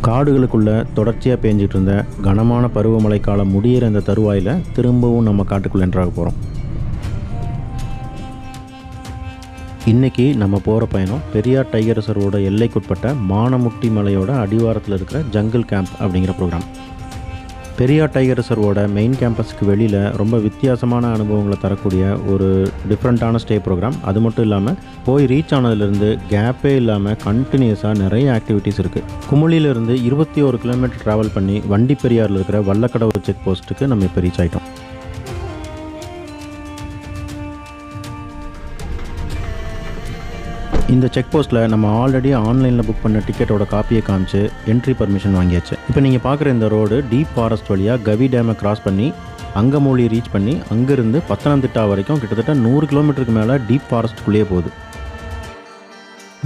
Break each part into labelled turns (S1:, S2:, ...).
S1: காடுகளுக்குள்ளே தொடர்ச்சியாக பேஞ்சிட்டு இருந்த கனமான பருவமழை காலம் முடியிற இந்த தருவாயில் திரும்பவும் நம்ம காட்டுக்குள்ளே என்ட்ராக போகிறோம். இன்றைக்கி நம்ம போகிற பயணம் பெரியார் டைகர் ரிசர்வோட எல்லைக்குட்பட்ட மானமுட்டி மலையோட அடிவாரத்தில் இருக்கிற ஜங்கிள் கேம்ப் அப்படிங்கிற ப்ரோக்ராம். பெரியார் டைகர் ரிசர்வோட மெயின் கேம்பஸுக்கு வெளியில் ரொம்ப வித்தியாசமான அனுபவங்களை தரக்கூடிய ஒரு டிஃப்ரெண்ட்டான ஸ்டே ப்ரோக்ராம். அது மட்டும் இல்லாமல் போய் ரீச் ஆனதுலேருந்து கேப்பே இல்லாமல் கண்டினியூஸாக நிறைய ஆக்டிவிட்டீஸ் இருக்குது. குமுளியிலேருந்து 21 கிலோமீட்டர் ட்ராவல் பண்ணி வண்டி பெரியாரில் இருக்கிற வல்லக்கடவு செக் போஸ்ட்டுக்கு நம்ம இப்போ ரீச் ஆகிட்டோம். இந்த செக் போஸ்ட்டில் நம்ம ஆல்ரெடி ஆன்லைனில் புக் பண்ண டிக்கெட்டோட காப்பியை காமிச்சு என்ட்ரி பர்மிஷன் வாங்கியாச்சு. இப்போ நீங்கள் பார்க்குற இந்த ரோடு டீப் ஃபாரஸ்ட் வழியாக கவி டேமை கிராஸ் பண்ணி அங்கமூலி ரீச் பண்ணி அங்கேருந்து பத்தனம்திட்டா வரைக்கும் கிட்டத்தட்ட 100 கிலோமீட்டருக்கு மேலே டீப் ஃபாரஸ்ட்டுக்குள்ளேயே போகுது.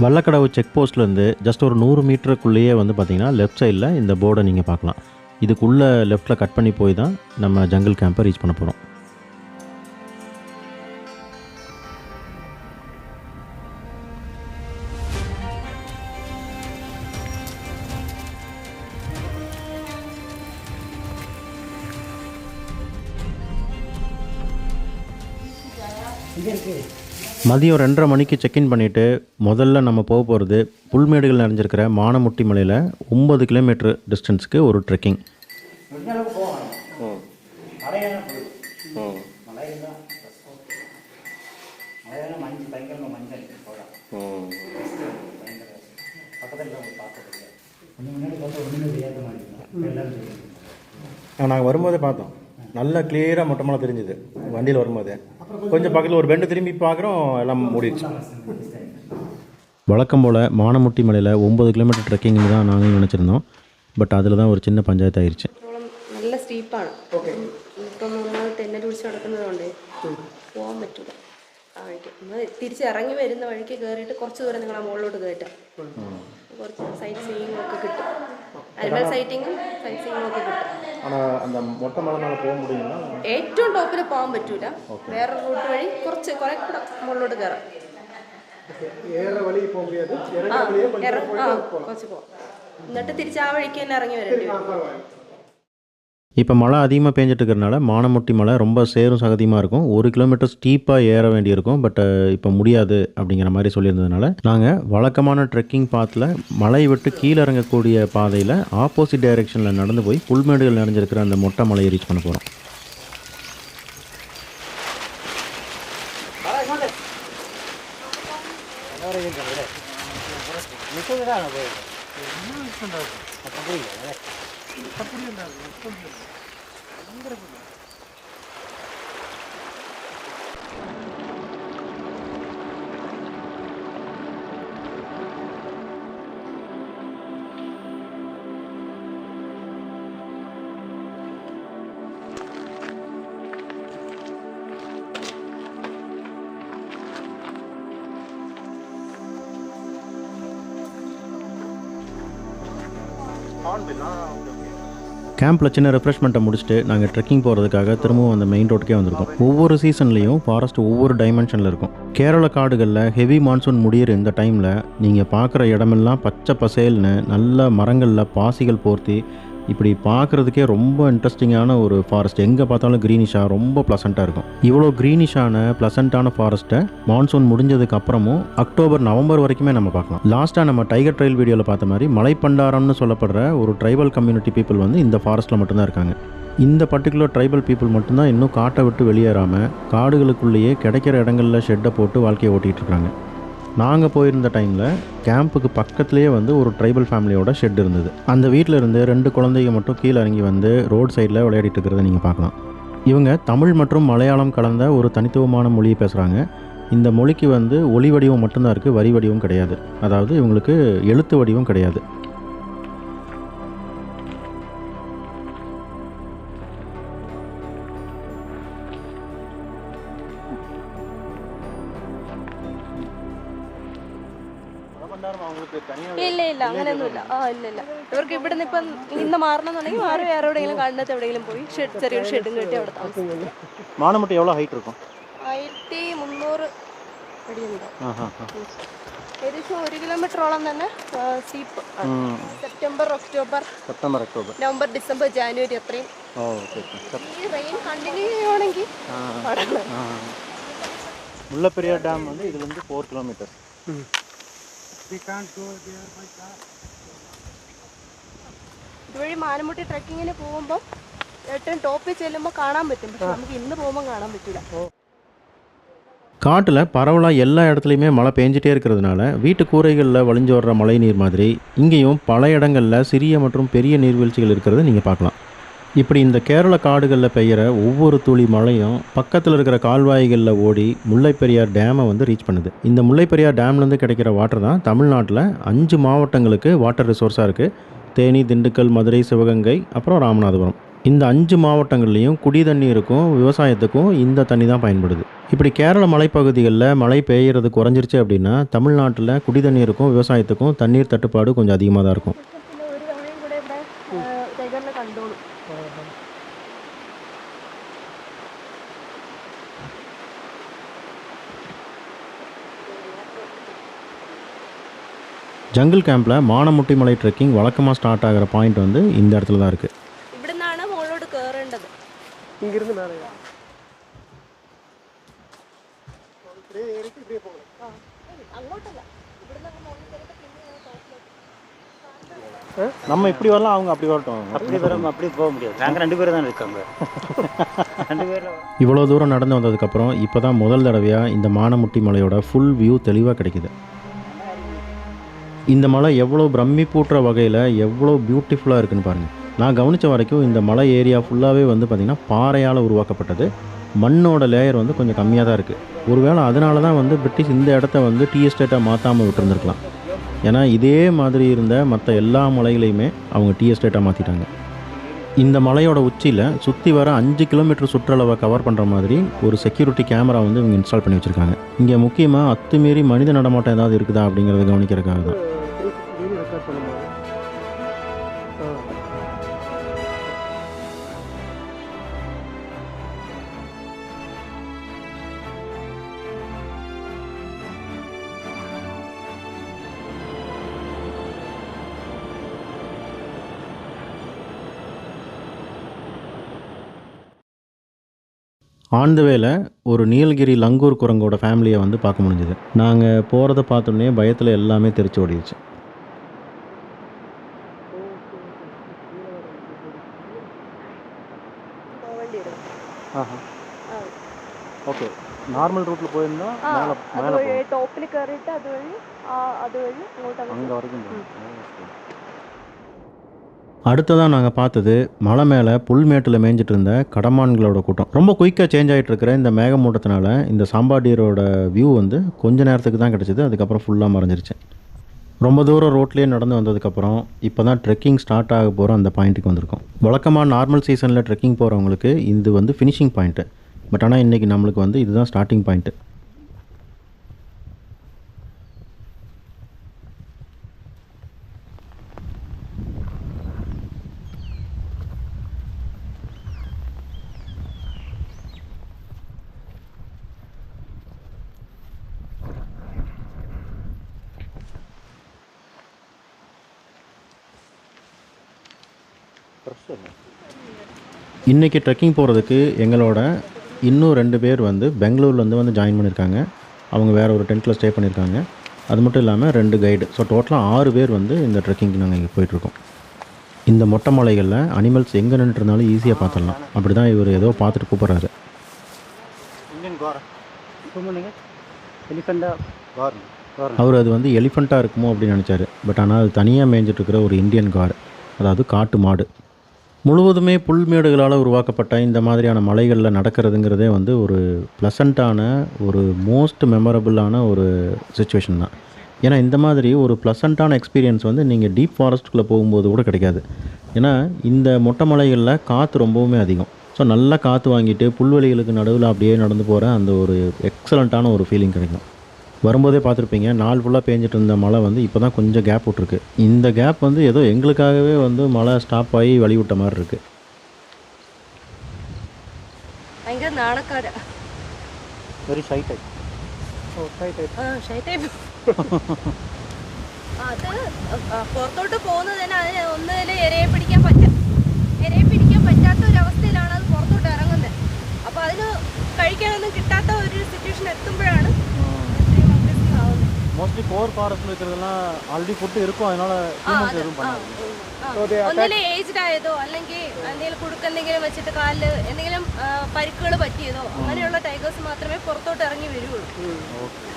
S1: வல்லக்கடவு செக் போஸ்ட்லேருந்து ஜஸ்ட் ஒரு 100 மீட்டருக்குள்ளேயே பார்த்திங்கன்னா லெஃப்ட் சைடில் இந்த போர்டை நீங்கள் பார்க்கலாம். இதுக்குள்ளே லெஃப்ட்டில் கட் பண்ணி போய் தான் நம்ம ஜங்கிள் கேம்பை ரீச் பண்ண போகிறோம். மதியம் 2:30 மணிக்கு செக்இன் பண்ணிவிட்டு முதல்ல நம்ம போக போகிறது புல்மேடுகள் நிறைஞ்சிருக்கிற மானமுட்டி மலையில் 9 கிலோமீட்டர் டிஸ்டன்ஸுக்கு ஒரு ட்ரெக்கிங். நாங்கள் வரும்போதே பார்த்தோம், நல்லா கிளியராக மொட்டை மலை தெரிஞ்சுது. வண்டியில் வரும்போது கொஞ்சம் பக்கத்தில் ஒரு பெண்டு திரும்பி பார்க்குறோம், எல்லாம் மூடிடுச்சு. வழக்கம் போல் மானமுட்டி மலையில் 9 கிலோமீட்டர் ட்ரெக்கிங்னு தான் நாங்கள் நினச்சிருந்தோம். பட் அதில் தான் ஒரு சின்ன பஞ்சாயத்து ஆயிடுச்சு.
S2: നല്ല സ്റ്റീപ്പാണ്. ഇപ്പം നമ്മൾ തെന്നൽ പിടിച്ച് നടക്കുന്നതുകൊണ്ട് പോകാൻ പറ്റില്ല. ആ വഴിക്ക് നമ്മൾ തിരിച്ചിറങ്ങി വരുന്ന വഴിക്ക് കയറിയിട്ട് കുറച്ച് ദൂരം നിങ്ങളെ മുകളിലോട്ട് കയറ്റാം. കുറച്ച് സൈറ്റ് സീയിങ് ഒക്കെ കിട്ടും. അനിമൽ സൈറ്റിങ്ങും സൈറ്റ് സീയിങ്ങും ഒക്കെ കിട്ടും. ഏറ്റവും ടോപ്പിൽ പോകാൻ പറ്റൂല. വേറെ റൂട്ട് വഴി കുറച്ച് കുറെ കൂടെ മുകളിലോട്ട് കയറാം. കുറച്ച് പോവാം. എന്നിട്ട് തിരിച്ച് ആ വഴിക്ക് തന്നെ ഇറങ്ങി വരേണ്ടി വരും.
S1: இப்போ மழை அதிகமாக பேஞ்சிட்டு இருக்கிறனால மானமுட்டி மலை ரொம்ப சேரும் சகதியமாக இருக்கும். 1 கிலோமீட்டர் ஸ்டீப்பாக ஏற வேண்டியிருக்கும். பட் இப்போ முடியாது அப்படிங்கிற மாதிரி சொல்லியிருந்ததுனால நாங்கள் வழக்கமான ட்ரெக்கிங் பாத்தில் மலை விட்டு கீழே இறங்கக்கூடிய பாதையில் ஆப்போசிட் டைரெக்ஷனில் நடந்து போய் புல்மேடுகள் நிறைஞ்சிருக்கிற அந்த மொட்டை மலையை ரீச் பண்ண போகிறோம். கேம்பில் சின்ன ரெஃப்ரெஷ்மெண்ட்டை முடிச்சுட்டு நாங்கள் ட்ரெக்கிங் போகிறதுக்காக திரும்பவும் அந்த மெயின் ரோட்டுக்கே வந்திருக்கோம். ஒவ்வொரு சீசன்லேயும் ஃபாரஸ்ட் ஒவ்வொரு டைமென்ஷனில் இருக்கும். கேரள காடுகளில் ஹெவி மான்சூன் முடியிற இந்த டைமில் நீங்கள் பார்க்குற இடமெல்லாம் பச்சை பசேல்னு நல்ல மரங்களில் பாசிகள் போர்த்தி இப்படி பார்க்குறதுக்கே ரொம்ப இன்ட்ரெஸ்டிங்கான ஒரு ஃபாரஸ்ட். எங்கே பார்த்தாலும் க்ரீனிஷாக ரொம்ப ப்ளசண்ட்டாக இருக்கும். இவ்வளோ க்ரீனிஷான ப்ளசண்ட்டான ஃபாரஸ்ட்டை மான்சூன் முடிஞ்சதுக்கு அப்புறமும் அக்டோபர் நவம்பர் வரைக்குமே நம்ம பார்க்கலாம். லாஸ்ட்டாக நம்ம டைகர் ட்ரெயில் வீடியோவில் பார்த்த மாதிரி மலைப்பண்டாரம்னு சொல்லப்படுற ஒரு ட்ரைபல் கம்யூனிட்டி பீப்புள் இந்த ஃபாரஸ்ட்டில் மட்டும்தான் இருக்காங்க. இந்த பர்டிகுலர் ட்ரைபல் பீப்புள் மட்டும்தான் இன்னும் காட்டை விட்டு வெளியேறாமல் காடுகளுக்குள்ளேயே கிடைக்கிற இடங்களில் ஷெட்டை போட்டு வாழ்க்கையை ஓட்டிகிட்டு இருக்காங்க. நாங்கள் போயிருந்த டைமில் கேம்புக்கு பக்கத்துலேயே ஒரு ட்ரைபல் ஃபேமிலியோட ஷெட் இருந்தது. அந்த வீட்டில் இருந்து 2 குழந்தைங்க மட்டும் கீழே இறங்கி ரோட் சைடில் விளையாடிட்டு இருக்கிறத நீங்கள் பார்க்கலாம். இவங்க தமிழ் மற்றும் மலையாளம் கலந்த ஒரு தனித்துவமான மொழியை பேசுகிறாங்க. இந்த மொழிக்கு ஒலி வடிவம் மட்டும்தான் இருக்குது, வரி வடிவம் கிடையாது. அதாவது இவங்களுக்கு எழுத்து வடிவம் கிடையாது.
S2: ഇല്ല അങ്ങനെയൊന്നുമില്ല. ഇല്ല ഇവർക്ക് ഇവിടെ നിന്ന് ഇപ്പം ഇന്ന് മാറണമെന്നുണ്ടെങ്കിൽ മാറി വേറെ എവിടെയെങ്കിലും കണ്ടത്ത് എവിടെയെങ്കിലും പോയി ചെറിയൊരു ഷെഡും കെട്ടി അവിടെ താമസിക്കുന്നു.
S1: மானமுட்டி எவ்வளோ ஹைட் இருக்கும்?
S2: 1300 அடி. ഏകദേശം 1 കിലോമീറ്ററോളം തന്നെ സ്റ്റീപ്പ് ആണ്. September October November December January അത്രയും. ഈ റെയിൻ കണ്ടിന്യൂ ചെയ്യുവാണെങ്കിൽ
S1: முல்லைப்பெரியார் டேம் வந்து இதுலேருந்து 4 கிலோமீட்டர்.
S2: ഇതുവഴി മാനമുട്ടി ട്രക്കിങ്ങിന് പോകുമ്പോൾ ഏറ്റവും ടോപ്പിൽ ചെല്ലുമ്പോൾ കാണാൻ പറ്റും. പക്ഷെ നമുക്ക് ഇന്ന് പോകുമ്പോൾ കാണാൻ പറ്റില്ല.
S1: காட்டில் பரவலாக எல்லா இடத்துலையுமே மழை பெஞ்சிட்டே இருக்கிறதுனால வீட்டு கூரைகளில் வழிஞ்சு வர்ற மழை நீர் மாதிரி இங்கேயும் பல இடங்களில் சிறிய மற்றும் பெரிய நீர்வீழ்ச்சிகள் இருக்கிறத நீங்கள் பார்க்கலாம். இப்படி இந்த கேரள காடுகளில் பெய்கிற ஒவ்வொரு துளி மழையும் பக்கத்தில் இருக்கிற கால்வாய்களில் ஓடி முல்லைப்பெரியார் டேமை வந்து ரீச் பண்ணுது. இந்த முல்லைப்பெரியார் டேம்லேருந்து கிடைக்கிற வாட்டர் தான் தமிழ்நாட்டில் 5 மாவட்டங்களுக்கு வாட்டர் ரிசோர்ஸாக இருக்குது. தேனி, திண்டுக்கல், மதுரை, சிவகங்கை, அப்புறம் ராமநாதபுரம். இந்த 5 மாவட்டங்கள்லேயும் குடி தண்ணீருக்கும் விவசாயத்துக்கும் இந்த தண்ணி தான் பயன்படுது. இப்படி கேரள மலைப்பகுதிகளில் மழை பெய்கிறது குறைஞ்சிருச்சு அப்படின்னா தமிழ்நாட்டில் குடி தண்ணீருக்கும் விவசாயத்துக்கும் தண்ணீர் தட்டுப்பாடு கொஞ்சம் அதிகமாக தான் இருக்கும்.
S2: ഒരു തവണയും കൂടെ ഇവിടെ കണ്ടോളൂ.
S1: ஜங்கிள் கேம்பில் மானமுட்டி மலை ட்ரெக்கிங் வழக்கமாக ஸ்டார்ட் ஆகிற பாயிண்ட் வந்து இந்த இடத்துல தான் இருக்குது.
S2: ഇവിടുന്നാണ് മുകളിലോട്ട് കയറേണ്ടത്.
S3: இங்கிருந்து மேலே
S2: അങ്ങോട്ടല്ല, ഇവിടുന്ന് മുകളിൽ കയറിയിട്ട്
S1: நம்ம இப்படி வரலாம், அவங்க அப்படி வரட்டும்.
S3: அப்படி வரும், அப்படி போக முடியாது. நாங்கள் 2 பேர் தான் இருக்காங்க. 2 பேரில்
S1: இவ்வளோ தூரம் நடந்து வந்ததுக்கப்புறம் இப்போ தான் முதல் தடவையாக இந்த மானமுட்டி மலையோட ஃபுல் வியூ தெளிவாக கிடைக்குது. இந்த மலை எவ்வளோ பிரமிப்பூட்டுற வகையில் எவ்வளோ பியூட்டிஃபுல்லாக இருக்குன்னு பாருங்கள். நான் கவனித்த வரைக்கும் இந்த மலை ஏரியா ஃபுல்லாகவே வந்து பார்த்திங்கன்னா பாறையால் உருவாக்கப்பட்டது. மண்ணோட லேயர் வந்து கொஞ்சம் கம்மியாக தான் இருக்குது. ஒருவேளை அதனால தான் வந்து பிரிட்டிஷ் இந்த இடத்த வந்து டீ எஸ்டேட்டாக மாற்றாமல் விட்டுருந்துருக்கலாம். ஏன்னா இதே மாதிரி இருந்த மற்ற எல்லா மலைகளையுமே அவங்க டீ எஸ்டேட்டாக மாற்றிட்டாங்க. இந்த மலையோட உச்சியில் சுற்றி வர 5 கிலோமீட்டர் சுற்றளவை கவர் பண்ணுற மாதிரி ஒரு செக்யூரிட்டி கேமரா வந்து இவங்க இன்ஸ்டால் பண்ணி வச்சுருக்காங்க. இங்கே முக்கியமாக அத்துமீறி மனித நடமாட்டம் ஏதாவது இருக்குதா அப்படிங்கிறத கவனிக்கிறதுக்காக தான். ஆன் த வேல ஒரு நீலகிரி லங்கூர் குரங்கோட ஃபேமிலியை வந்து பார்க்க முடிஞ்சுது. நாங்கள் போகிறத பார்த்தோன்னே பயத்தில் எல்லாமே தெரிச்சு ஓடிடுச்சு. ஓகே, நார்மல் ரூட்டில் போயிருந்தா
S2: ടോപ്പിൽ കയറിയിട്ട് അതുവഴി
S1: அங்கே வரைக்கும். அடுத்ததான் நாங்கள் பார்த்தது மலை மேலே புல்மேட்டில் மேய்ஞ்சிட்டு இருந்த கடமான்களோட கூட்டம். ரொம்ப குயிக்காக சேஞ்ச் ஆகிட்டு இருக்கிற இந்த மேகமூட்டத்தினால இந்த சாம்பாடியரோட வியூ வந்து கொஞ்ச நேரத்துக்கு தான் கிடச்சிது. அதுக்கப்புறம் ஃபுல்லாக மறைஞ்சிருச்சு. ரொம்ப தூரம் ரோட்லேயே நடந்து வந்ததுக்கப்புறம் இப்போ தான் ட்ரெக்கிங் ஸ்டார்ட் ஆக போகிற அந்த பாயிண்ட்டுக்கு வந்திருக்கோம். வழக்கமாக நார்மல் சீசனில் ட்ரெக்கிங் போகிறவங்களுக்கு இது வந்து ஃபினிஷிங் பாயிண்ட்டு. பட் ஆனால் இன்றைக்கி நம்மளுக்கு வந்து இதுதான் ஸ்டார்டிங் பாயிண்ட்டு. இன்றைக்கி ட்ரெக்கிங் போகிறதுக்கு எங்களோட இன்னும் 2 பேர் வந்து பெங்களூர்லேருந்து வந்து ஜாயின் பண்ணியிருக்காங்க. அவங்க வேறு ஒரு டென்ட்டில் ஸ்டே பண்ணியிருக்காங்க. அது மட்டும் இல்லாமல் 2 கைடு. ஸோ டோட்டலாக 6 பேர் வந்து இந்த ட்ரெக்கிங்க்கு நாங்கள் இங்கே போயிட்டுருக்கோம். இந்த மொட்டை மலைகளில் அனிமல்ஸ் எங்கே நின்றுருந்தாலும் ஈஸியாக பார்த்துடலாம். அப்படி தான் இவர் ஏதோ பார்த்துட்டு கூப்பிட்றாரு. அவர் அது வந்து எலிஃபண்ட்டாக இருக்குமோ அப்படின்னு நினச்சாரு. பட் ஆனால் அது தனியாக மேய்ஞ்சிட்ருக்கிற ஒரு இந்தியன் கார், அதாவது காட்டு மாடு. முழுவதுமே புல்மேடுகளால் உருவாக்கப்பட்ட இந்த மாதிரியான மலைகளில் நடக்கிறதுங்கிறதே வந்து ஒரு ப்ளசண்ட்டான ஒரு மோஸ்ட் மெமரபுளான ஒரு சுச்சுவேஷன் தான். ஏன்னா இந்த மாதிரி ஒரு ப்ளசண்ட்டான எக்ஸ்பீரியன்ஸ் வந்து நீங்கள் டீப் ஃபாரஸ்ட்டுக்குள்ளே போகும்போது கூட கிடைக்காது. ஏன்னா இந்த மொட்டை மலைகளில் காற்று ரொம்பவுமே அதிகம். ஸோ நல்லா காற்று வாங்கிட்டு புல்வெளிகளுக்கு நடுவில் அப்படியே நடந்து போகிற அந்த ஒரு எக்ஸலண்ட்டான ஒரு ஃபீலிங் கிடைக்கும். வரும்போதே பார்த்துருப்பீங்க, நாள் ஃபுல்லாக பேஞ்சிட்டு இருந்த மழை வந்து இப்போ தான் கொஞ்சம் கேப் விட்ருக்கு. இந்த கேப் வந்து ஏதோ எங்களுக்காகவே வந்து மழை ஸ்டாப் ஆகி வழி விட்ட மாதிரி இருக்குது.
S2: ഭയങ്കര നാണക്കാരാ.
S3: Very shy type.
S2: Shy type അത് പുറത്തോട്ട് പോകുന്നത് തന്നെ അതിന് ഒന്നിൽ ഇരയെ പിടിക്കാൻ പറ്റാത്ത ഒരു അവസ്ഥയിലാണ് അത് പുറത്തോട്ട് ഇറങ്ങുന്നത്. അപ്പോൾ അതിന് കഴിക്കാനൊന്നും കിട്ടാത്ത ഒരു സിറ്റുവേഷൻ എത്തുമ്പോഴാണ് ഇത്രയും അഗ്രസീവ് ആവുന്നത്.
S1: மோஸ்ட்லி கோர் ஃபாரஸ்ட்டில் இருக்கிறதெல்லாம் ஆல்ரெடி ஃபுட்டு இருக்கும், அதனால ஹியூமன்ஸ் எதுவும் பண்ணாது.
S2: ഒന്നിലെ ഏജ്ഡ് ആയതോ അല്ലെങ്കിൽ എന്തെങ്കിലും കുടുക്കെന്തെങ്കിലും വെച്ചിട്ട് കാലിൽ എന്തെങ്കിലും പരിക്കുകൾ പറ്റിയതോ അങ്ങനെയുള്ള ടൈഗേഴ്സ് മാത്രമേ പുറത്തോട്ട് ഇറങ്ങി വരുള്ളൂ.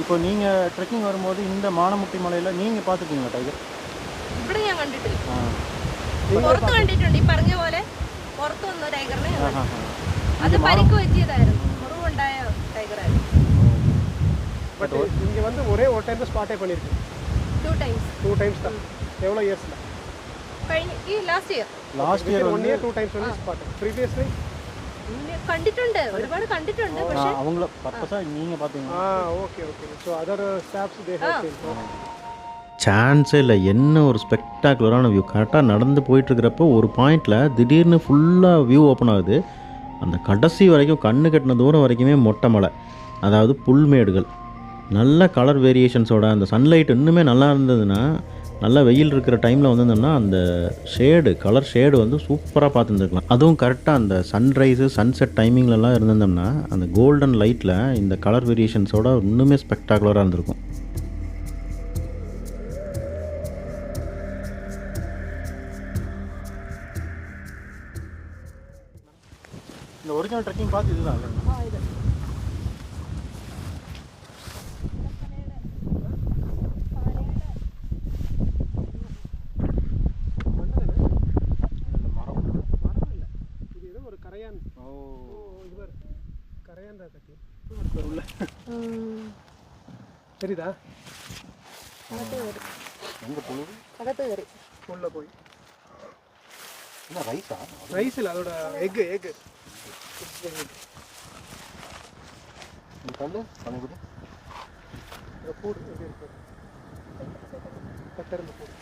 S1: இப்போ நீங்கள் ட்ரெக்கிங் வரும்போது இந்த மானமுட்டி மலையில் நீங்கள் பார்த்துருக்கீங்களா டைகர்?
S2: ഇവിടെ ഞാൻ കണ്ടിട്ടില്ല, പുറത്ത് കണ്ടിട്ടുണ്ട്. ഈ പറഞ്ഞ പോലെ പുറത്ത് വന്ന ടൈഗറിനെ അത് പരിക്ക് പറ്റിയതായിരുന്നു, മുറിവുണ്ടായ ടൈഗറായിരുന്നു.
S4: பட் இங்கே வந்து ஒரே ஒரு டைம் தான் ஸ்பாட்டே பண்ணியிருக்கேன். 2 டைம்ஸ் தான். எவ்வளோ இயர்ஸில்?
S2: കഴിഞ്ഞ ഈ last year
S4: 1 year 2 times only spotted. Previously
S2: കണ്ടിട്ടുണ്ട്, ഒരുപാട് കണ്ടിട്ടുണ്ട്. പക്ഷേ
S1: அவங்கள பர்பஸாக நீங்கள் பார்த்தீங்களா?
S4: okay. So other staffs they have seen.
S1: சான்ஸே இல்லை. என்ன ஒரு ஸ்பெக்டாகுலரான வியூ. கரெக்டாக நடந்து போயிட்டுருக்கிறப்போ ஒரு பாயிண்டில் திடீர்னு ஃபுல்லாக வியூ ஓப்பன் ஆகுது. அந்த கடைசி வரைக்கும் கண்ணு கட்டின தூரம் வரைக்குமே மொட்டை மலை, அதாவது புல்மேடுகள், நல்ல கலர் வேரியேஷன்ஸோட. அந்த சன்லைட் இன்னுமே நல்லா இருந்ததுன்னா, நல்லா வெயில் இருக்கிற டைமில் வந்திருந்தோம்னா அந்த கலர் ஷேடு வந்து சூப்பராக பார்த்துருந்துருக்கலாம். அதுவும் கரெக்டாக அந்த சன்ரைஸு சன்செட் டைமிங்லலாம் இருந்திருந்தோம்னா அந்த கோல்டன் லைட்டில் இந்த கலர் வேரியேஷன்ஸோட இன்னுமே ஸ்பெக்டாகுலராக இருந்திருக்கும். இந்த ஒரிஜினல் ட்ரெக்கிங் பார்த்து இதுதான்
S4: தெரியுதா?
S2: അകത്ത് കയറി
S4: உள்ள போய்
S1: ரைஸா?
S4: ரைஸ் இல்லை, அதோட எக்கு
S1: கல் பனிபுடி
S4: கூடு எப்படி இருக்கு கட்டருந்து கூடு.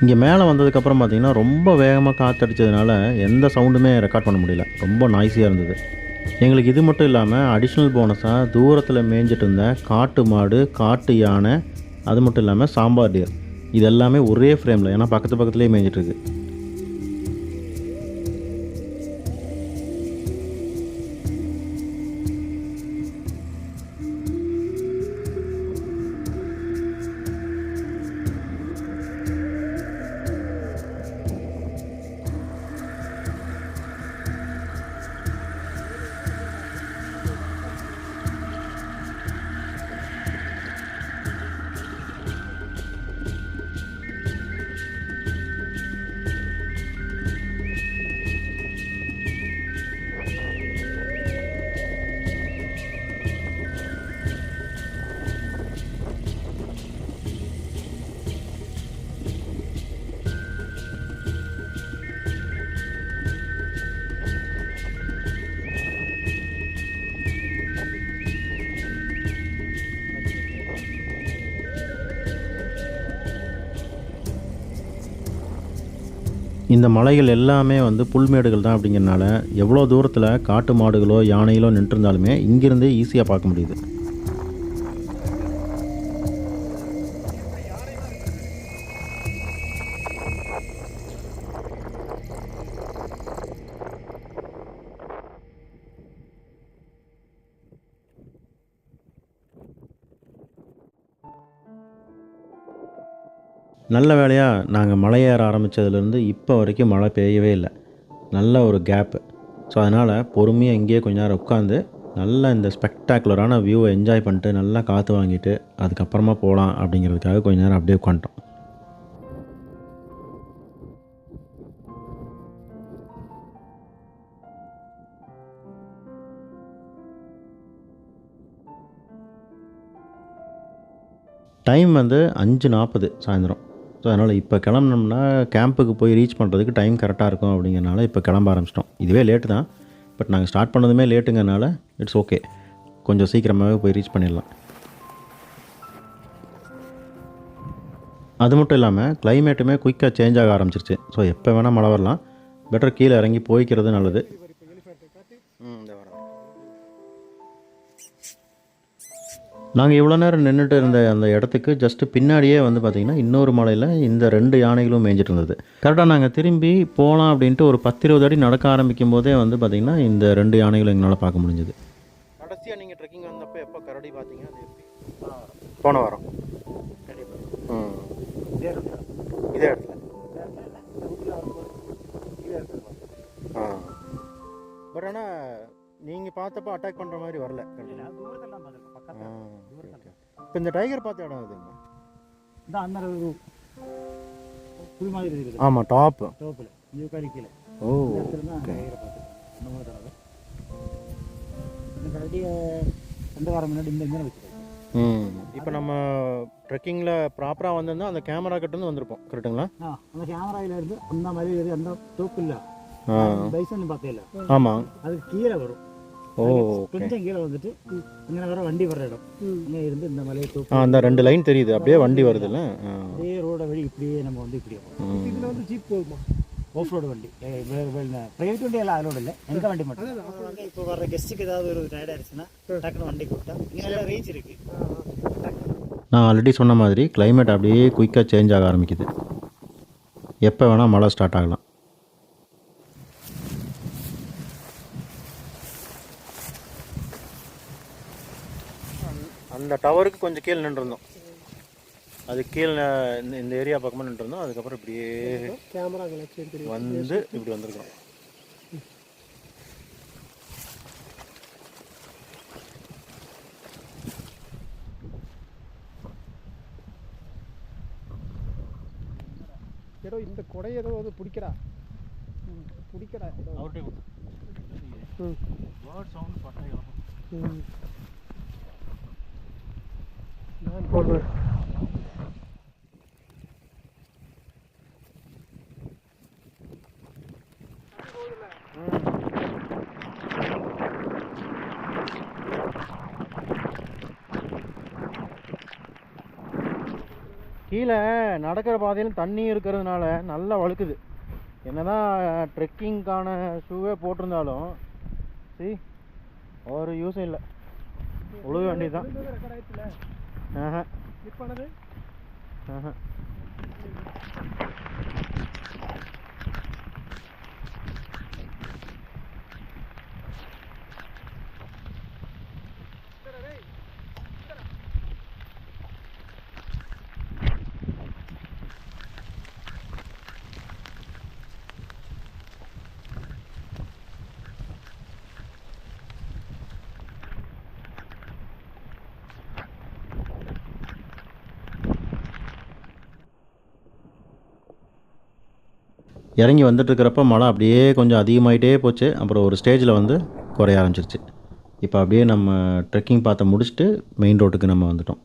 S1: இங்கே மேலே வந்ததுக்கப்புறம் பார்த்திங்கன்னா ரொம்ப வேகமாக காற்றடிச்சதுனால எந்த சவுண்டுமே ரெக்கார்ட் பண்ண முடியல, ரொம்ப நாய்ஸியாக இருந்தது. எங்களுக்கு இது மட்டும் இல்லாமல் அடிஷ்னல் போனஸாக தூரத்தில் மேய்ஞ்சிட்டு இருந்த காட்டு மாடு, காட்டு யானை, அது மட்டும் இல்லாமல் சாம்பார் டியர், இது எல்லாமே ஒரே ஃப்ரேமில், ஏன்னா பக்கத்துலேயே மேய்ஞ்சிட்ருக்கு. இந்த மலைகள் எல்லாமே வந்து புல்மேடுகள் தான் அப்படிங்கிறனால எவ்வளோ தூரத்தில் காட்டு மாடுகளோ யானைகளோ நின்றுருந்தாலுமே இங்கிருந்தே ஈஸியாக பார்க்க முடியுது. நல்ல வேளையாக நாங்கள் மலை ஏற ஆரம்பித்ததுலேருந்து இப்போ வரைக்கும் மழை பெய்யவே இல்லை, நல்ல ஒரு கேப்பு. ஸோ அதனால் பொறுமையாக இங்கேயே கொஞ்ச நேரம் உட்காந்து நல்லா இந்த ஸ்பெக்டாகுலரான வியூவை என்ஜாய் பண்ணிட்டு நல்லா காற்று வாங்கிட்டு அதுக்கப்புறமா போகலாம் அப்படிங்கிறதுக்காக கொஞ்ச நேரம் அப்படியே உட்காந்துட்டோம். டைம் வந்து 5:40 சாயந்தரம். ஸோ அதனால் இப்போ கிளம்புனோம்னா கேம்புக்கு போய் ரீச் பண்ணுறதுக்கு டைம் கரெக்டாக இருக்கும் அப்படிங்கிறனால இப்போ கிளம்ப ஆரம்பிச்சிட்டோம். இதுவே லேட்டு தான், பட் நாங்கள் ஸ்டார்ட் பண்ணதுமே லேட்டுங்கிறனால இட்ஸ் ஓகே, கொஞ்சம் சீக்கிரமாகவே போய் ரீச் பண்ணிடலாம். அது மட்டும் இல்லாமல் கிளைமேட்டுமே குயிக்காக சேஞ்ச் ஆக ஆரம்பிச்சிருச்சு. ஸோ எப்போ வேணால் மழை வரலாம், பெட்டர் கீழே இறங்கி போய்க்கிறது நல்லது. நாங்கள் இவ்வளோ நேரம் நின்றுட்டு இருந்த அந்த இடத்துக்கு ஜஸ்ட்டு பின்னாடியே வந்து பார்த்திங்கன்னா இன்னொரு மலையில் இந்த 2 யானைகளும் மேய்ஞ்சிட்டு இருந்தது. கரெக்டாக நாங்கள் திரும்பி போகலாம் அப்படின்ட்டு ஒரு 10-20 அடி நடக்க ஆரம்பிக்கும் போதே வந்து பார்த்திங்கன்னா இந்த 2 யானைகளும் எங்களால் பார்க்க முடிஞ்சது. கடைசியாக நீங்கள் ட்ரெக்கிங் வந்தப்போ எப்போ கரடி பார்த்தீங்க? அது எப்படி? போன வாரம். இதே இடத்துல பட் ஆனால் நீங்கள் பார்த்தப்போ அட்டாக் பண்ணுற மாதிரி வரல. இப்போ இந்த டைகர் பார்த்த இடம் இதுங்க
S3: இந்த அந்த புல் மாதிரி இருக்குது.
S1: ஆமாம், டாப்பில்
S3: இது கழிக்கல.
S1: ஓ
S3: டைகரை பார்த்து இந்த மூணு தடவை இந்த கரடியை 2 வாரம் முன்னாடி இந்த இங்கே வச்சுருக்கோம்.
S1: இப்போ நம்ம ட்ரெக்கிங்கில் ப்ராப்பராக வந்திருந்தால் அந்த கேமரா கிட்டேருந்து வந்திருப்போம், கரெக்டுங்களா?
S3: அந்த கேமராவில் இருந்து அந்த மாதிரி அந்த தோப்பு இல்லை பைசன் பார்த்தே இல்லை.
S1: ஆமாம்,
S3: அதுக்கு கீழே வரும்.
S1: ஓ
S3: கொஞ்சம் கீழே வந்துட்டு இங்கே வர வண்டி வர்ற இடம் இங்கே இருந்து இந்த மலையை தோப்பு
S1: அந்த 2 லைன் தெரியுது, அப்படியே வண்டி வருதுல்ல.
S3: அப்படியே ரோட வழி இப்படியே நம்ம வந்து இப்படியே
S4: இதில் வந்து ஜீப் போகுமா?
S3: ஆஃப் ரோடு வண்டி, ப்ரைவேட் வண்டி எல்லாம் அதோட இல்லை, எங்கள் வண்டி மட்டும். இப்போ வர கெஸ்ட்டுக்கு ஏதாவது ஒரு டயர்ட் ஆயிடுச்சுன்னா டக்குனு வண்டி கூப்பிட்டா இங்கே நல்லா ரீச் இருக்குது.
S1: நான் ஆல்ரெடி சொன்ன மாதிரி கிளைமேட் அப்படியே குயிக்காக சேஞ்ச் ஆக ஆரம்பிக்குது. எப்போ வேணால் மழை ஸ்டார்ட் ஆகலாம். அந்த டவருக்கு கொஞ்சம் கீழே நின்றுருந்தோம், அது கீழே இந்த ஏரியா பக்கமாக நின்றுருந்தோம். அதுக்கப்புறம் இப்படியே
S4: கேமரா
S1: வந்து இப்படி வந்திருக்கோம்.
S4: ஏதோ இந்த கொடை ஏதோ அது பிடிக்கடா நான் போடுறேன்.
S1: கீழே நடக்கிற பாதையில் தண்ணி இருக்கிறதுனால நல்லா வழுக்குது. என்னதான் ட்ரெக்கிங்க்கான ஷூவே போட்டிருந்தாலும் ஒரு யூஸும் இல்லை, உழுக வேண்டியதுதான். இறங்கி வந்துட்டுருக்கிறப்ப மழை அப்படியே கொஞ்சம் அதிகமாகிட்டே போச்சு. அப்புறம் ஒரு ஸ்டேஜில் வந்து குறைய ஆரம்பிச்சிருச்சு. இப்போ அப்படியே நம்ம ட்ரெக்கிங் பார்த்து முடிச்சுட்டு மெயின் ரோட்டுக்கு நம்ம வந்துட்டோம்.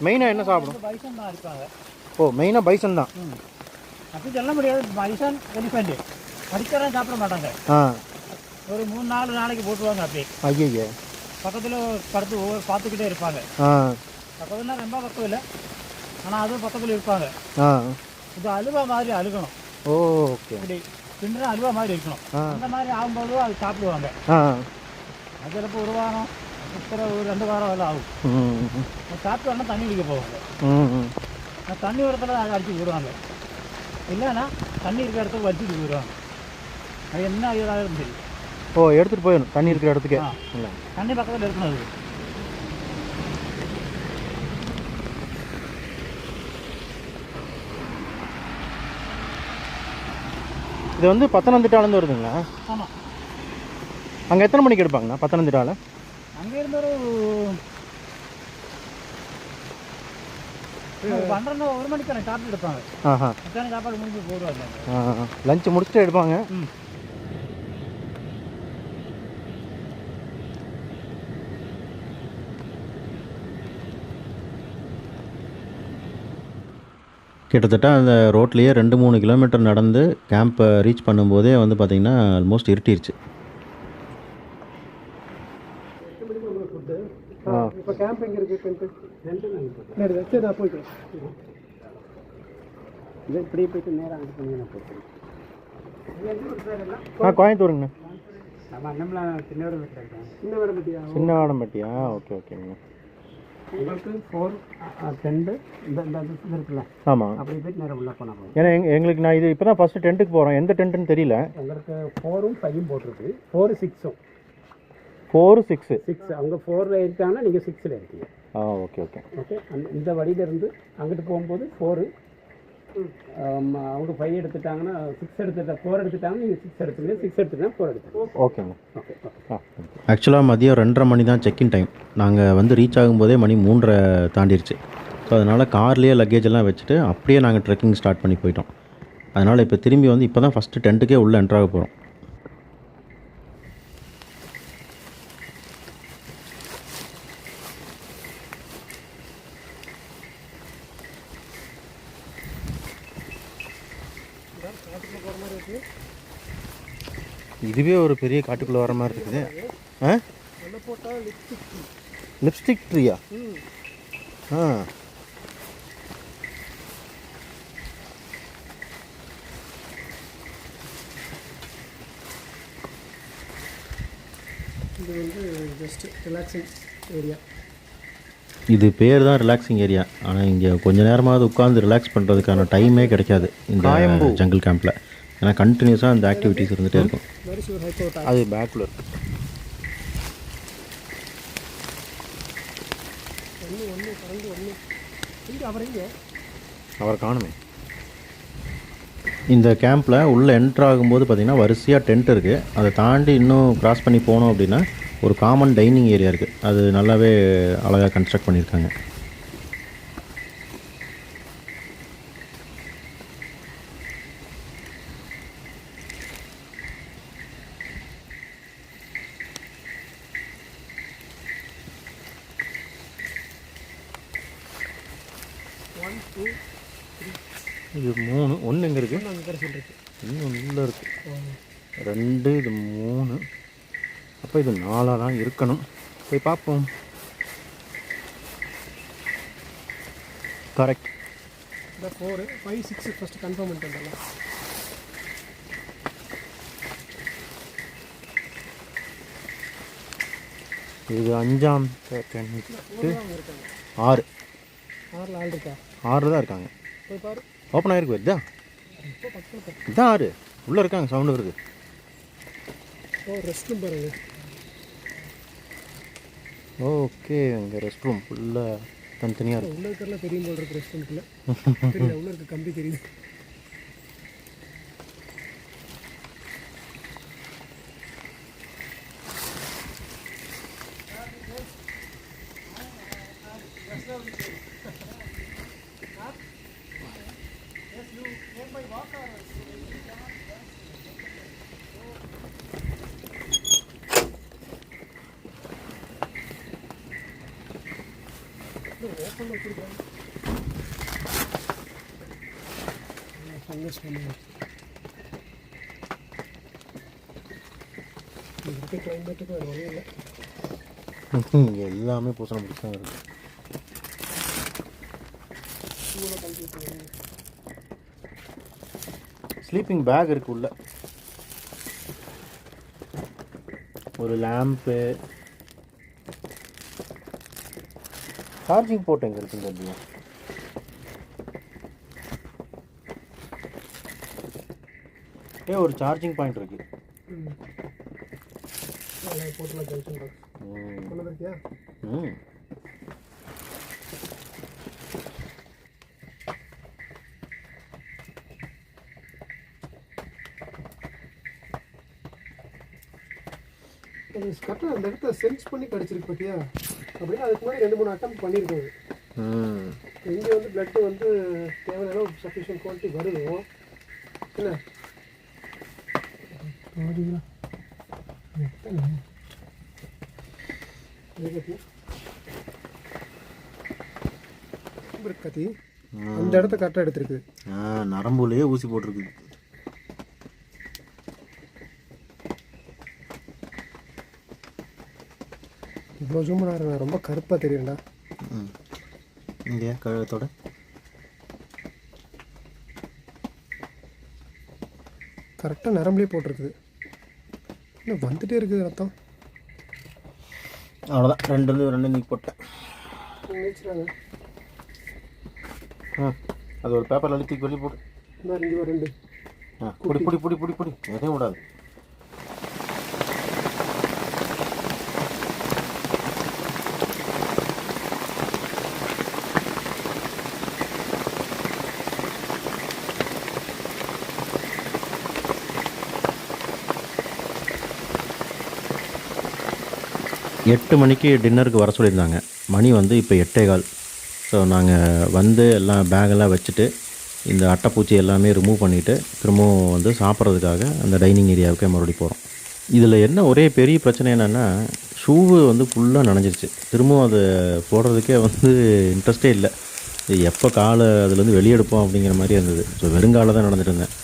S1: மெயினாக என்ன சாப்பிடும்?
S3: பைசன் தான் இருப்பாங்க.
S1: ஓ, மெயினாக பைசன் தான்.
S3: அப்படி சொல்ல முடியாது. பைசன் எலிஃபெண்ட் அடிக்கலாம் சாப்பிட மாட்டாங்க. ஒரு 3-4 நாளைக்கு போட்டுருவாங்க அப்படியே.
S1: ஐயய்ய,
S3: பக்கத்தில் படுத்து ஒவ்வொரு பார்த்துக்கிட்டே இருப்பாங்க. பக்கத்துலனா ரொம்ப பக்கம் இல்லை, ஆனால் அதுவும் பக்கத்தில் இருப்பாங்க. இது அலுவா மாதிரி அழுகணும்.
S1: ஓகே,
S3: இப்படி பின்ன அலுவா மாதிரி இருக்கணும். அந்த மாதிரி ஆகும்போது அது சாப்பிடுவாங்க. அது சிலப்போ 1 வாரம், ஒரு 2 வாரம் எல்லாம் ஆகும். சாப்பிட்டு வேணா தண்ணி குடிக்க போவாங்க. தண்ணி இடத்துல அடிச்சு விடுவாங்க, இல்லைன்னா தண்ணி இருக்கிற இடத்துக்கு வச்சுட்டு போயிடுவாங்க. அது என்ன இதாகும் சரி.
S1: ஓ, எடுத்துகிட்டு போயிடணும் தண்ணி இருக்கிற இடத்துக்கு.
S3: தண்ணி பக்கத்தில் இருக்கணும். அது
S1: இது வந்து பத்தனந்திட்டாலேருந்து வருதுங்களா?
S3: ஆமாம்.
S1: அங்கே எத்தனை மணிக்கு எடுப்பாங்கண்ணா பத்தனந்திட்டாவில்?
S3: அங்கேருந்து ஒரு 12-1 மணிக்கு சாப்பிட்டு எடுப்பாங்க. சாப்பாடு முடிஞ்சு போடுவாங்க.
S1: லஞ்சு முடிச்சுட்டு எடுப்பாங்க. கிட்டத்தட்ட அந்த ரோட்லேயே 2-3 கிலோமீட்டர் நடந்து கேம்பை ரீச் பண்ணும்போதே வந்து பார்த்திங்கன்னா ஆல்மோஸ்ட் இருட்டிருச்சு.
S4: இப்போ கேம்ப் எங்கே இருக்குது? டென்ட்டு சரி, நான் போய்க்கிறேன்.
S3: இது இப்படி போயிட்டு நேராக அங்கே பண்ணி போகிறேன்.
S1: கோயம்புத்தூருங்கண்ணா.
S3: நம்ம நம்மள சின்ன
S4: சின்ன
S1: சின்னவாடம்பட்டியா? ஓகே ஓகேங்கண்ணா.
S3: உங்களுக்கு 4 டென்ட்டு இந்த இது இருக்குல்ல,
S1: ஆமாம்.
S3: அப்படி போயிட்டு நேரம் உள்ள போனால் போதும்.
S1: ஏன்னா எங்களுக்கு நான் இது இப்போ தான் ஃபஸ்ட்டு டென்ட்டுக்கு போகிறோம். எந்த டென்ட்டுன்னு தெரியல.
S3: உங்களுக்கு 4ம் 5ம் போட்டிருக்கு. 4 6ம்
S1: 4 6.
S3: அவங்க 4ல் இருக்காங்கன்னா நீங்கள் 6ல் இருக்கீங்க.
S1: Okay okay
S3: okay. இந்த வழியிலேருந்து அங்கிட்டு போகும்போது 4, அவங்க 5 எடுத்துட்டாங்கன்னா 6 எடுத்துட்டா 4 எடுத்துட்டாங்கன்னா நீங்கள் 6 எடுத்துங்க, 6 எடுத்துட்டா 4 எடுத்துங்க.
S1: ஓகேங்க.
S3: ஓகே.
S1: ஆக்சுவலாக மதியம் 2:30 மணி தான் செக்இன் டைம். நாங்கள் வந்து ரீச் ஆகும்போதே மணி 3:30 தாண்டிடுச்சு. ஸோ அதனால் கார்லேயே லக்கேஜ் எல்லாம் வச்சுட்டு அப்படியே நாங்கள் ட்ரெக்கிங் ஸ்டார்ட் பண்ணி போயிட்டோம். அதனால் இப்போ திரும்பி வந்து இப்போ தான் ஃபஸ்ட்டு டென்ட்டுக்கே உள்ளே என்ட்ராக போகிறோம். இதுவே ஒரு பெரிய காட்டுக்குள்ளே வர மாதிரி இருக்குது. லிப்ஸ்டிக் ட்ரீயா?
S4: இது வந்து ஜஸ்ட் ரிலாக்ஸிங் ஏரியா.
S1: இது பேர் தான் ரிலாக்ஸிங் ஏரியா. ஆனால் இங்கே கொஞ்ச நேரமாவது உட்காந்து ரிலாக்ஸ் பண்ணுறதுக்கான டைமே கிடைக்காது இந்த ஜங்கிள் கேம்பில். ஏன்னா கண்டினியூஸாக அந்த ஆக்டிவிட்டீஸ் இருந்துகிட்டே இருக்கும். அது பேக்கில் இருக்கு. அவர் காணுமே. இந்த கேம்பில் உள்ளே என்ட்ரு ஆகும்போது பார்த்திங்கன்னா வரிசையாக டென்ட் இருக்குது. அதை தாண்டி இன்னும் கிராஸ் பண்ணி போனோம் அப்படின்னா ஒரு காமன் டைனிங் ஏரியா இருக்குது. அது நல்லாவே அழகாக கன்ஸ்ட்ரக்ட் பண்ணியிருக்காங்க. இது 3, 1 எங்கே இருக்குது? இன்னும் உள்ளே இருக்குது 2, இது 3. அப்போ இது 4 தான் இருக்கணும். போய் பார்ப்போம். கரெக்ட்.
S4: 4, 5, 6 ஃபஸ்ட்டு கன்ஃபார்ம் பண்ணிட்டேன்.
S1: இது 5ஆம் டென்ட்டு. 6
S4: ஆள் இருக்கா?
S1: 6 தான் இருக்காங்க.
S4: போய் பாரு.
S1: ஓப்பன் ஆகிருக்கு. இதுதான் இதுதான் 6 உள்ளே இருக்காங்க. சவுண்டு வருது.
S4: ரெஸ்ட் ரூம் பாருங்க.
S1: ஓகே. இங்கே ரெஸ்ட் ரூம் ஃபுல்லாக தனித்தனியாக இருக்குது.
S4: உள்ள இருக்கிறலாம் தெரியும் போல் இருக்குது. ரெஸ்ட் ரூம்க்குள்ள தெரியல. உள்ள இருக்க கம்பி தெரியுது. கிளைமேட்டுக்கு வேறு வழி இல்லை.
S1: இங்கே எல்லாமே பூசண பிடிச்சி தான் இருக்குது. ஸ்லீப்பிங் பேக் இருக்குது உள்ள. ஒரு லேம்ப்பு. சார்ஜிங் போர்ட் எங்கே இருக்குங்க? அப்படியா ஒரு சார்ஜிங் பாயிண்ட் இருக்குது.
S4: போட்டுலாம் ஜங்ஷன் பாக்ஸ் கொண்டு வந்துருக்கியா? கரெக்டாக அந்த இடத்த சென்ஸ் பண்ணி கடிச்சிருக்கு பார்த்தியா? அப்படின்னா அதுக்கு முன்னாடி 2-3 அட்டம் பண்ணியிருக்காங்க. இங்கே வந்து பிளட்டு வந்து தேவையான அளவு சஃபிஷியன்ட் குவான்டிட்டி வருது. என்ன கத்தி அந்த இடத்த கரெக்டாக எடுத்துருக்குது.
S1: நரம்புலேயே ஊசி போட்டிருக்குது.
S4: இவ்வளோ ஜூம் பண்ண ரொம்ப கருப்பாக தெரியும்டா.
S1: இங்கே கழுத்தோட
S4: கரெக்டாக நரம்புலேயே போட்டிருக்குது. இன்னும் வந்துட்டே இருக்குது ரத்தம்.
S1: அவ்வளோதான், ரெண்டு நீக்கி போட்டேன். அது ஒரு பேப்பரில் அழுத்தி வெளியே போடு.
S4: இங்கே ஒரு 2.
S1: பொடி பொடி பொடி பொடி பொடி எதையும் விடாது. எட்டு மணிக்கு டின்னருக்கு வர சொல்லியிருந்தாங்க. மணி வந்து இப்போ 8:15. ஸோ நாங்கள் வந்து எல்லாம் பேக்கெல்லாம் வச்சுட்டு இந்த அட்டைப்பூச்சி எல்லாமே ரிமூவ் பண்ணிவிட்டு திரும்பவும் வந்து சாப்பிட்றதுக்காக அந்த டைனிங் ஏரியாவுக்கு மறுபடியும் போகிறோம். இதில் என்ன ஒரே பெரிய பிரச்சனை என்னென்னா, ஷூவு வந்து ஃபுல்லாக நனைஞ்சிருச்சு. திரும்பவும் அதை போடுறதுக்கே வந்து இன்ட்ரெஸ்டே இல்லை. எப்போ காலை அதுலேருந்து வெளியெடுப்போம் அப்படிங்கிற மாதிரி இருந்தது. ஸோ வெறுங்கால தான் நடந்துட்டு இருந்தேன்.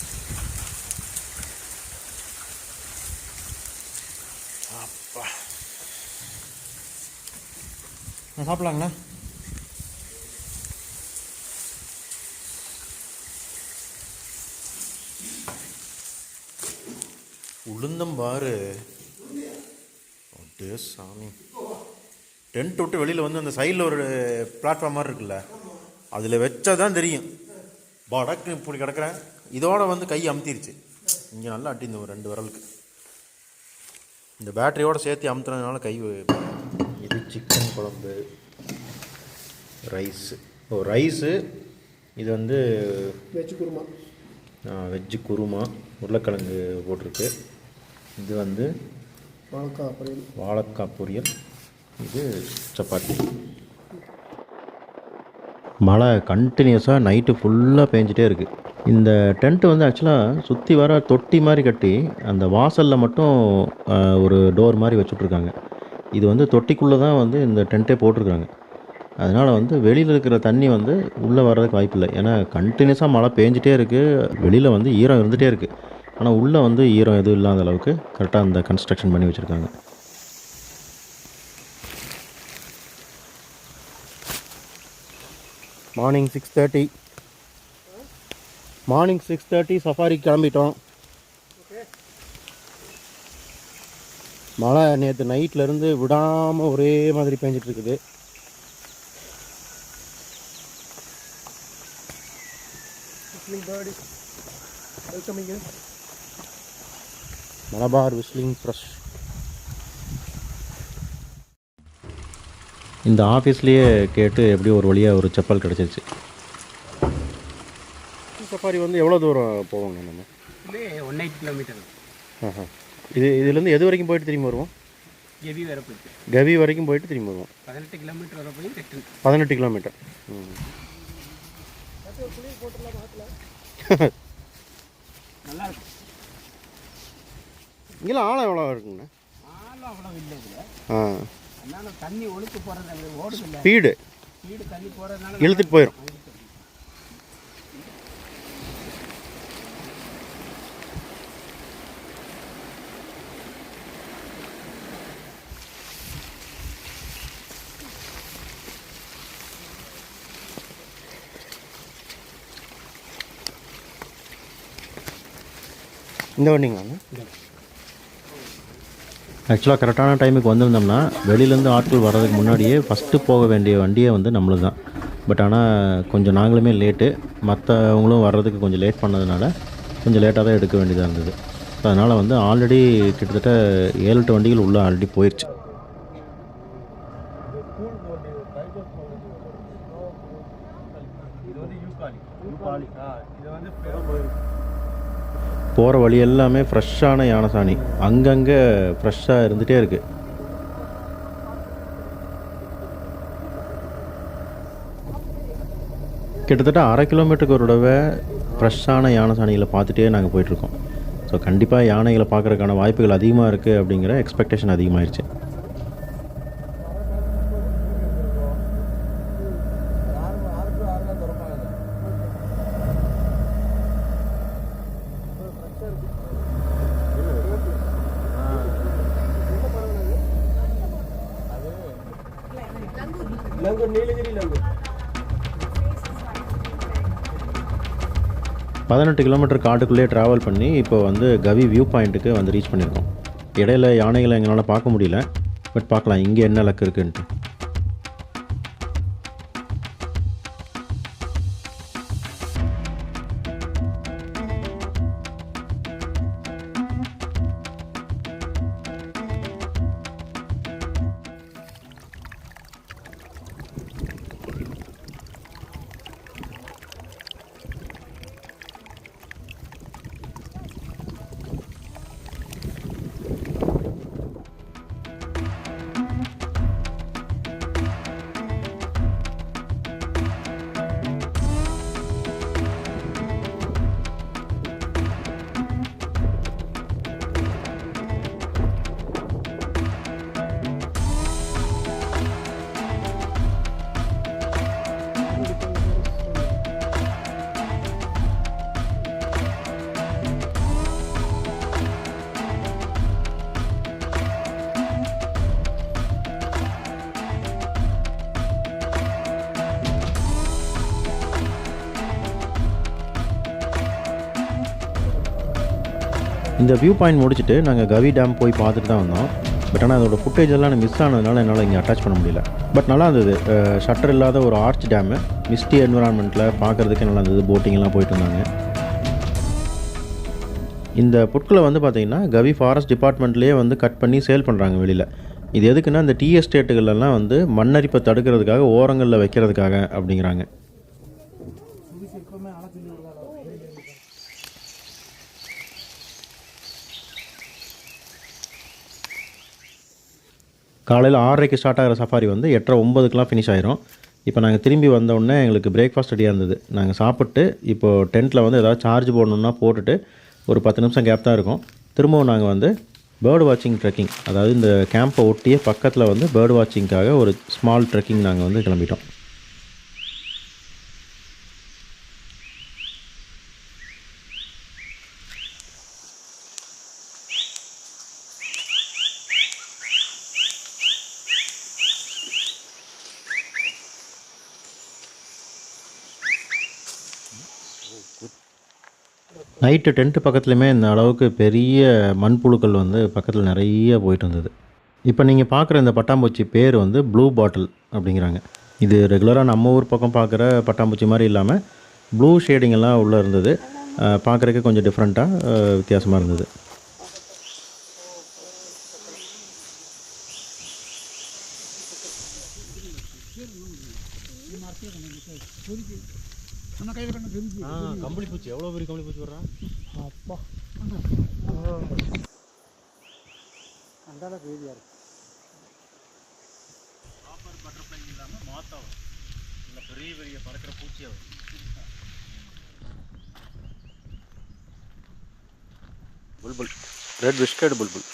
S1: சாப்பிட்லாங்கண்ணா? உளுந்தம்பாரு அப்படியே சாமி. டென்ட் விட்டு வெளியில் வந்து அந்த சைடில் ஒரு பிளாட்ஃபார்ம் மாதிரி இருக்குல்ல, அதில் வச்சா தான் தெரியும். படக்கு இப்படி கிடக்கிறேன். இதோட வந்து கை அமுத்திருச்சு. இங்கே நல்லா அட்டி இந்த ஒரு 2 விரலுக்கு இந்த பேட்டரியோடு சேர்த்து அமுத்துறதுனால கை. இது சிக்கன் குழம்பு, ரைஸு. ரைஸு இது வந்து வெஜ்ஜு குருமா, உருளைக்கிழங்கு போட்டிருக்கு. இது வந்து வாழைக்காய் பொரியல். இது சப்பாத்தி. மழை கண்டினியூஸாக நைட்டு ஃபுல்லாக பேஞ்சிட்டே இருக்குது. இந்த டென்ட்டு வந்து ஆக்சுவலாக சுற்றி வர தொட்டி மாதிரி கட்டி அந்த வாசலில் மட்டும் ஒரு டோர் மாதிரி வச்சுட்ருக்காங்க. இது வந்து தொட்டிக்குள்ளே தான் வந்து இந்த டென்ட்டே போட்டிருக்காங்க. அதனால் வந்து வெளியில் இருக்கிற தண்ணி வந்து உள்ளே வர்றதுக்கு வாய்ப்பு இல்லை. ஏன்னா கண்டினியூஸாக மழை பேஞ்சிட்டே இருக்குது. வெளியில் வந்து ஈரம் இருந்துகிட்டே இருக்குது. ஆனால் உள்ளே வந்து ஈரம் எதுவும் இல்லாத அளவுக்கு கரெக்டாக அந்த கன்ஸ்ட்ரக்ஷன் பண்ணி வச்சுருக்காங்க. மார்னிங் 6:30 சஃபாரிக்கு கிளம்பிட்டோம். மழை நேற்று நைட்லேருந்து விடாமல் ஒரே மாதிரி பேஞ்சிட்ருக்குது. Malabar whistling fresh. இந்த ஆஃபீஸ்லேயே கேட்டு எப்படி ஒரு வழியாக ஒரு செப்பல் கிடச்சிருச்சு. சஃபாரி வந்து எவ்வளோ தூரம் போவாங்க நம்ம?
S3: 180 கிலோமீட்டர்.
S1: இதுலேருந்து எது வரைக்கும் போயிட்டு திரும்பி வருவோம்? கவி வரைக்கும் போயிட்டு திரும்பி வருவோம்.
S3: 18 கிலோமீட்டர் வர போய்
S1: 18 கிலோமீட்டர்.
S3: நல்லா இருக்கும்.
S1: இங்கெல்லாம் ஆழம் எவ்வளோ இருக்குங்கண்ணா?
S3: ஆழம் அவ்வளோ இல்லை இதில். அதனால தண்ணி ஒழுக்கு போகிறது ஓடுது இல்லை.
S1: ஸ்பீடு
S3: தண்ணி போகிறதுனால
S1: இழுத்துட்டு போயிடும். இந்த வண்டிங்களாண்ணா? ஆக்சுவலாக கரெக்டான டைமுக்கு வந்திருந்தோம்னா வெளியிலேருந்து ஆட்கள் வர்றதுக்கு முன்னாடியே ஃபஸ்ட்டு போக வேண்டிய வண்டியே வந்து நம்மளுக்கு தான். பட் ஆனால் கொஞ்சம் நாங்களுமே லேட்டு, மற்றவங்களும் வர்றதுக்கு கொஞ்சம் லேட் பண்ணதுனால கொஞ்சம் லேட்டாக தான் எடுக்க வேண்டியதாக இருந்தது. அதனால் வந்து ஆல்ரெடி கிட்டத்தட்ட 7-8 வண்டிகள் உள்ளே ஆல்ரெடி போயிடுச்சு. போகிற வழி எல்லாமே ஃப்ரெஷ்ஷான யானைசாணி. அங்கங்கே ஃப்ரெஷ்ஷாக இருந்துகிட்டே இருக்குது. கிட்டத்தட்ட 1/2 கிலோமீட்டருக்கு ஒரு தடவை ஃப்ரெஷ்ஷான யானைசாணிகளை பார்த்துட்டே நாங்கள் போயிட்டுருக்கோம். ஸோ கண்டிப்பாக யானைகளை பார்க்குறதுக்கான வாய்ப்புகள் அதிகமாக இருக்குது அப்படிங்கிற எக்ஸ்பெக்டேஷன் அதிகமாகிடுச்சு.
S4: நீலகிரியிலேருந்து
S1: 18 கிலோமீட்டர் காட்டுக்குள்ளேயே ட்ராவல் பண்ணி இப்போ வந்து கவி வியூ பாயிண்ட்டுக்கு வந்து ரீச் பண்ணியிருக்கோம். இடையில யானைகளை எங்களால் பார்க்க முடியல, பட் பார்க்கலாம் இங்கே என்ன லக் இருக்குன்ட்டு. இந்த வியூ பாயிண்ட் முடிச்சுட்டு நாங்கள் கவி டேம் போய் பார்த்துட்டு தான் வந்தோம். பட் ஆனால் அதோட ஃபுட்டேஜ் எல்லாம் எனக்கு மிஸ் ஆனதுனால என்னால் இங்கே அட்டாச் பண்ண முடியல. பட் நல்லா இருந்தது. ஷட்டர் இல்லாத ஒரு ஆர்ச் டேமு, மிஸ்டி என்விரான்மெண்ட்டில் பார்க்குறதுக்கு நல்லா இருந்தது. போட்டிங்கெல்லாம் போயிட்டு இருந்தாங்க. இந்த புட்களை வந்து பார்த்திங்கன்னா கவி ஃபாரஸ்ட் டிபார்ட்மெண்ட்லேயே வந்து கட் பண்ணி சேல் பண்ணுறாங்க வெளியில். இது எதுக்குன்னா இந்த டீ எஸ்டேட்டுகள்லாம் வந்து மண்ணரிப்பை தடுக்கிறதுக்காக, ஓரங்களில் வைக்கிறதுக்காக அப்படிங்கிறாங்க. காலையில் 6:30க்கு ஸ்டார்ட் ஆகிற சஃபாரி வந்து 8:30-9க்குலாம் ஃபினிஷ் ஆயிரும். இப்போ நாங்கள் திரும்பி வந்தோடனே எங்களுக்கு பிரேக்ஃபாஸ்ட் ரெடியாக இருந்தது. நாங்கள் சாப்பிட்டு இப்போது டென்ட்டில் வந்து ஏதாவது சார்ஜ் போடணுன்னா போட்டுட்டு ஒரு 10 நிமிஷம் கேப் தான் இருக்கும். திரும்பவும் நாங்கள் வந்து பேர்டு வாட்சிங் ட்ரெக்கிங், அதாவது இந்த கேம்பை ஒட்டியே பக்கத்தில் வந்து பேர்டு வாட்சிங்காக ஒரு ஸ்மால் ட்ரெக்கிங் நாங்கள் வந்து கிளம்பிட்டோம். நைட்டு டென்ட்டு பக்கத்துலையுமே இந்த அளவுக்கு பெரிய மண்புழுக்கள் வந்து பக்கத்தில் நிறைய போயிட்டு இருந்தது. இப்போ நீங்கள் பார்க்குற இந்த பட்டாம்பூச்சி பேர் வந்து ப்ளூ பாட்டில் அப்படிங்கிறாங்க. இது ரெகுலராக நம்ம ஊர் பக்கம் பார்க்குற பட்டாம்பூச்சி மாதிரி இல்லாமல் ப்ளூ ஷேடிங் எல்லாம் உள்ளே இருந்தது. பார்க்குறதுக்கு கொஞ்சம் டிஃப்ரெண்ட்டாக வித்தியாசமாக இருந்தது. கம்பளி பூச்சி, எவ்வளோ பெரிய கம்பளி பூச்சி வர்றான் அப்பா.
S3: அந்தால பேதியாக இருக்கு.
S1: காப்பர் பட்டர்ஃப்ளை இல்லாமல் மாத்தாவும் இல்லை, பெரிய பெரிய பறக்கிற பூச்சியாகும். புல்புல், ரெட் பிஸ்கட் புல்புல்.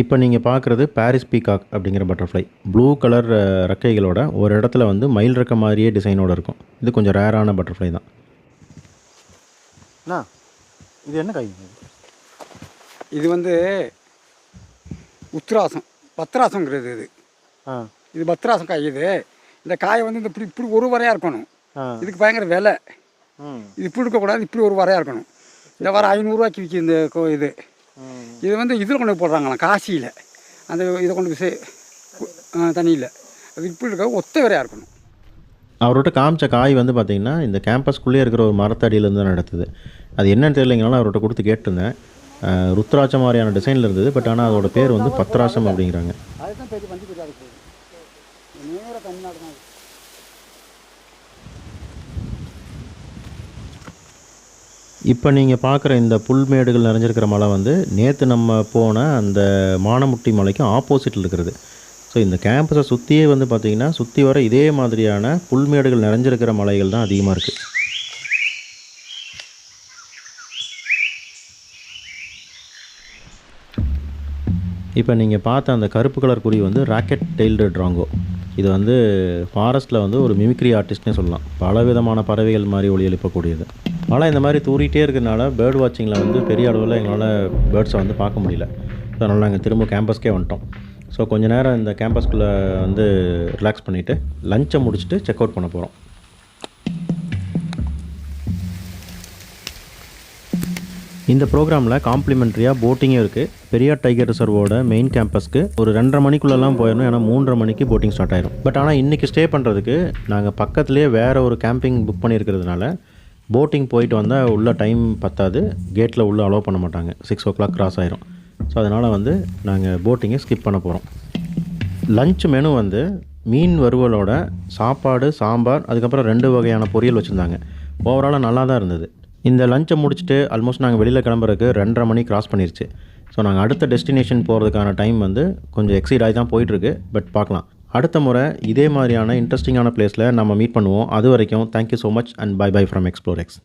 S1: இப்போ நீங்கள் பார்க்குறது பாரிஸ் பீகாக் அப்படிங்கிற பட்டர்ஃப்ளை. ப்ளூ கலர் ரெக்கைகளோட ஒரு இடத்துல வந்து மயில் ரெக்க மாதிரியே டிசைனோடு இருக்கும். இது கொஞ்சம் ரேரான பட்டர்ஃப்ளை தான். இது என்ன காய்?
S5: இது வந்து உத்திராசம், பத்திராசங்கிறது. இது பத்திராசம் காய். இந்த காயை வந்து இந்த இப்படி இப்படி ஒரு வரையாக இருக்கணும். இதுக்கு பயங்கர விலை. இது இப்படி இருக்கக்கூடாது, இப்படி ஒரு வரையாக இருக்கணும். இந்த வாரம் 500ரூவாய்க்கு விற்கி இந்த இது வந்து இதில் கொண்டு போய் போடுறாங்களாம், காசியில். அந்த இதை கொண்டு போய் தண்ணியில் அது இப்படி இருக்க ஒத்த வரையாக இருக்கணும்.
S1: அவர்கிட்ட காமிச்ச காய் வந்து பார்த்திங்கன்னா இந்த கேம்பஸ்குள்ளேயே இருக்கிற ஒரு மரத்தடியிலேருந்து தான் நடத்துது. அது என்னென்னு தெரியலைங்கனாலும் அவர்கிட்ட கொடுத்து கேட்டிருந்தேன். ருத்ராட்சம் மாதிரியான டிசைனில் இருந்தது. பட் ஆனால் அதோட பேர் வந்து பத்ராசம் அப்படிங்கிறாங்க.
S5: அதுதான் பெரிய வந்து பெரிய அதுக்கு நேராக தமிழ்நாடு தான்.
S1: இப்போ நீங்கள் பார்க்குற இந்த புல்மேடுகள் நிறைஞ்சிருக்கிற மலை வந்து நேற்று நம்ம போன அந்த மானமுட்டி மலைக்கும் ஆப்போசிட்டில் இருக்கிறது. ஸோ இந்த கேம்பஸை சுற்றியே வந்து பார்த்திங்கன்னா சுற்றி வர இதே மாதிரியான புல்மேடுகள் நிறைஞ்சிருக்கிற மலைகள் தான் அதிகமாக இருக்குது. இப்போ நீங்கள் பார்த்த அந்த கருப்பு கலர் குருவி வந்து ராக்கெட் டெய்ல்டு ட்ராங்கோ. இது வந்து ஃபாரஸ்ட்டில் வந்து ஒரு மிமிக்ரி ஆர்டிஸ்ட்னே சொல்லலாம். பல விதமான பறவைகள் மாதிரி ஒலி எழுப்பக்கூடியது. ஆனால் இந்த மாதிரி தூறிகிட்டே இருக்கிறதுனால பேர்ட் வாட்சிங்கில் வந்து பெரிய அளவில் எங்களால் பேர்ட்ஸை வந்து பார்க்க முடியல. ஸோ அதனால் நாங்கள் திரும்ப கேம்பஸ்க்கே வந்துட்டோம். ஸோ கொஞ்சம் நேரம் இந்த கேம்பஸ்குள்ளே வந்து ரிலாக்ஸ் பண்ணிவிட்டு லஞ்சை முடிச்சுட்டு செக் அவுட் பண்ண போகிறோம். இந்த ப்ரோக்ராமில் காம்ப்ளிமெண்ட்ரியாக போட்டிங்கே இருக்குது. பெரியார் டைகர் ரிசர்வோட மெயின் கேம்பஸ்க்கு ஒரு 2:30 மணிக்குள்ளெல்லாம் போயிடணும். ஏன்னா 3:30 மணிக்கு போட்டிங் ஸ்டார்ட் ஆயிரும். பட் ஆனால் இன்றைக்கி ஸ்டே பண்ணுறதுக்கு நாங்கள் பக்கத்துலேயே வேறு ஒரு கேம்பிங் புக் பண்ணியிருக்கிறதுனால போட்டிங் போயிட்டு வந்தால் உள்ள டைம் பத்தாது. கேட்டில் உள்ளே அலோவ் பண்ண மாட்டாங்க. 6 o'clock கிராஸ் ஆயிரும். ஸோ அதனால் வந்து நாங்கள் போட்டிங்கை ஸ்கிப் பண்ண போகிறோம். லஞ்ச் மெனு வந்து மீன் வறுவலோட சாப்பாடு, சாம்பார், அதுக்கப்புறம் 2 வகையான பொரியல் வச்சுருந்தாங்க. ஓவராலாக நல்லா தான் இருந்தது. இந்த லஞ்சை முடிச்சுட்டு ஆல்மோஸ்ட் நாங்கள் வெளியில் கிளம்புறதுக்கு 2:30 மணி கிராஸ் பண்ணிருச்சு. ஸோ நாங்கள் அடுத்த டெஸ்டினேஷன் போகிறதுக்கான டைம் வந்து கொஞ்சம் எக்ஸீட் ஆகி தான் போயிட்டுருக்கு. பட் பார்க்கலாம். அடுத்த முறை இதே மாதிரியான இன்ட்ரெஸ்டிங்கான பிளேஸில் நம்ம மீட் பண்ணுவோம். அது வரைக்கும் thank you so much and bye bye from Explore X.